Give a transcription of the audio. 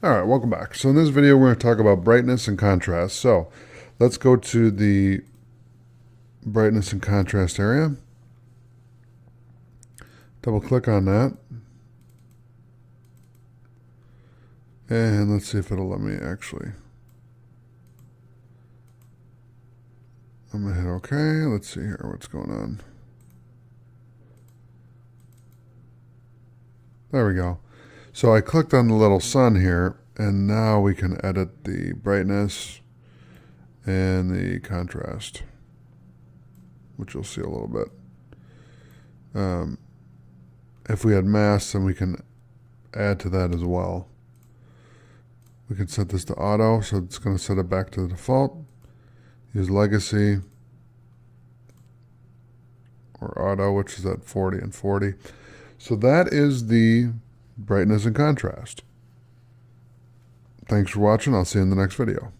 All right, welcome back. So in this video, we're going to talk about brightness and contrast. So let's go to the brightness and contrast area. Double click on that. And let's see if it'll let me actually. I'm going to hit OK. Let's see here what's going on. There we go. So I clicked on the little sun here, and now we can edit the brightness and the contrast, which you'll see a little bit. If we had masks, then we can add to that as well. We can set this to auto, so it's going to set it back to the default. Use legacy or auto, which is at 40 and 40. So that is the brightness and contrast. Thanks for watching. I'll see you in the next video.